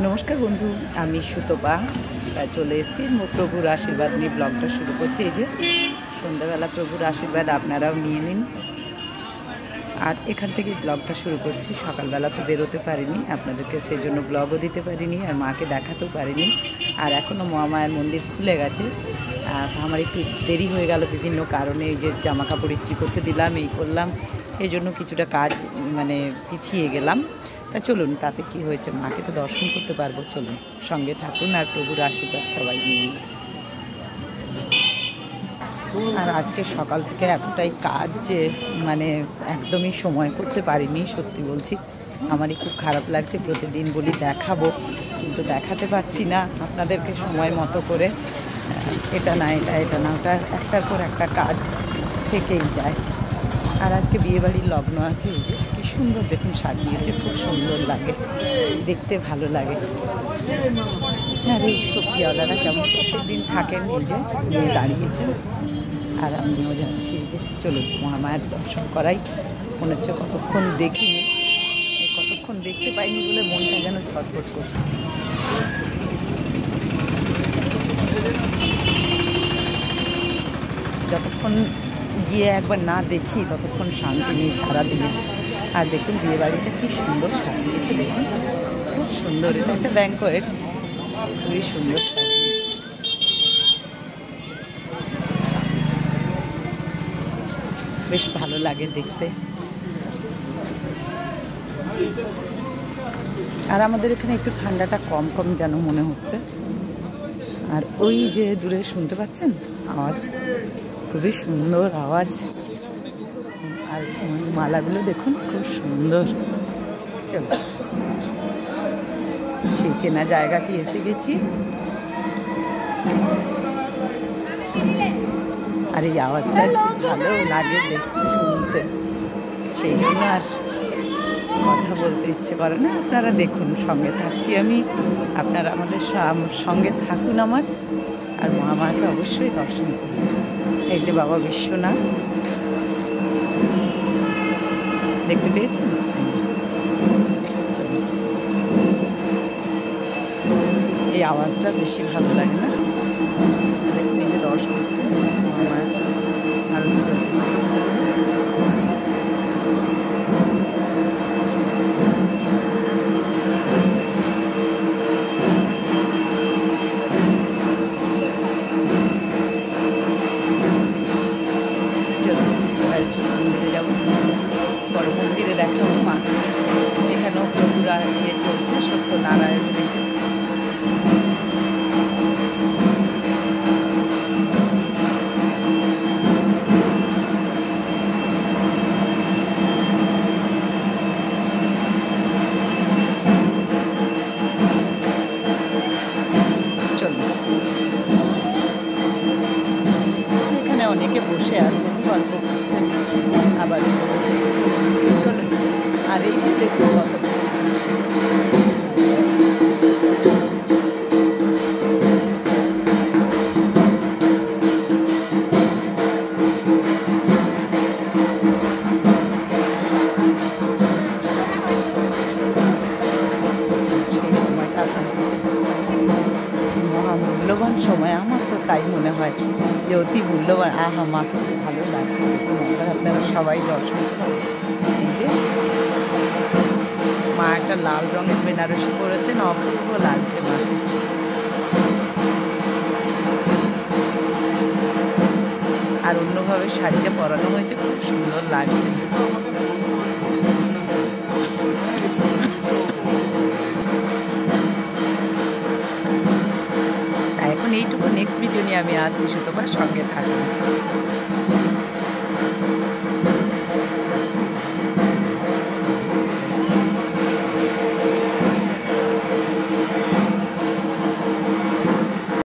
নমস্কার বন্ধু, আমি সুতপা চলে এসেছি প্রভুর আশীর্বাদ নিয়ে ব্লগটা শুরু করছি। এই যে সন্ধ্যাবেলা প্রভুর আশীর্বাদ আপনারাও নিয়ে নিন। আর এখান থেকে ব্লগটা শুরু করছি। সকালবেলা তো বেরোতে পারিনি, আপনাদেরকে সেই জন্য ব্লগও দিতে পারিনি আর মাকে দেখাতেও পারিনি। আর এখনও মহামায়ার মন্দির খুলে গেছে। আমার একটু দেরি হয়ে গেল বিভিন্ন কারণে। এই যে জামা কাপড় ইস্ত্রি করতে দিলাম, এই করলাম, এই জন্য কিছুটা কাজ পিছিয়ে গেলাম। তা চলুন, তাতে কি হয়েছে, মাকে তো দর্শন করতে পারবো। চলুন সঙ্গে থাকুন আর প্রভুর আশীর্বাদ সবাই নিয়ে। আর আজকে সকাল থেকে এতটাই কাজ যে একদমই সময় করতে পারিনি। সত্যি বলছি, আমারই খুব খারাপ লাগছে। প্রতিদিন বলি দেখাবো, কিন্তু দেখাতে পারছি না আপনাদেরকে সময় মতো করে। এটা না ওটা, একটার পর একটা কাজ থেকেই যায়। আর আজকে বিয়েবাড়ির লগ্ন আছে। এই যে কি সুন্দর দেখুন সাজিয়েছে, খুব সুন্দর লাগে দেখতে, ভালো লাগে। আর এই সবজিওয়ালারা যেমন প্রত্যেকদিন থাকেন, এই যে নিয়ে দাঁড়িয়েছেন আর আমিও যাচ্ছি। এই যে চলুন মহামায়ার দর্শন করাই। মনে হচ্ছে কতক্ষণ দেখিনি, কতক্ষণ দেখতে পাইনি বলে মনটা যেন ছটফট করছে। যতক্ষণ গিয়ে একবার না দেখি ততক্ষণ শান্তি নেই সারাদিনে। আর দেখুন বিয়েবাড়িটা কি সুন্দর সাজিয়েছে, দেখুন খুব সুন্দর। এটা একটা ব্যাংকোয়েট, খুবই সুন্দর সাজিয়েছে, বেশ ভালো লাগে দেখতে। আর আমাদের এখানে একটু ঠান্ডাটা কম কম যেন মনে হচ্ছে। আর ওই যে দূরে শুনতে পাচ্ছেন আওয়াজ, খুবই সুন্দর আওয়াজ। আর মালাগুলো দেখুন খুব সুন্দর। চলো সেই চেনা জায়গাটি এসে গেছি। আর এই আওয়াজটা ভালো লাগে দেখতে, শুনতে, সেই জন্য আর কথা বলতে ইচ্ছে করে না। আপনারা দেখুন, সঙ্গে থাকছি আমি, আপনারা আমাদের সঙ্গে থাকুন আমার। আর মহামায়াকে অবশ্যই দর্শন করুন। এই যে বাবা বিশ্বনাথ দেখতে পেয়েছেন, এই আওয়াজটা বেশি ভালো লাগে না? দেখুন এই যে দর্শন মহামায়ার আরতি চলছে। বড় মন্দিরে দেখাবো মা। এখানেও প্রভুরা ইয়ে চলছে, সত্যনারায়ণ। চলুন, এখানে অনেকে বসে আছেন, গল্প করছেন, আবার চলুন। আর এই যে দেখুন কত মূল্যবান সময়। আমার তো তাই মনে হয় যে অতি মূল্যবান। মা খুব ভালো লাগছে। আপনারা সবাই দর্শন করেন। এই যে মা একটা লাল রঙের বেনারসি পরেছেন, অপূর্ব লাগছে মাকে। আর অন্যভাবে শাড়িটা পরানো হয়েছে, খুব সুন্দর লাগছে। এখন এইটুকু, নেক্সট ভিডিও নিয়ে আমি আসছি, সুতরাং সঙ্গে থাকবো।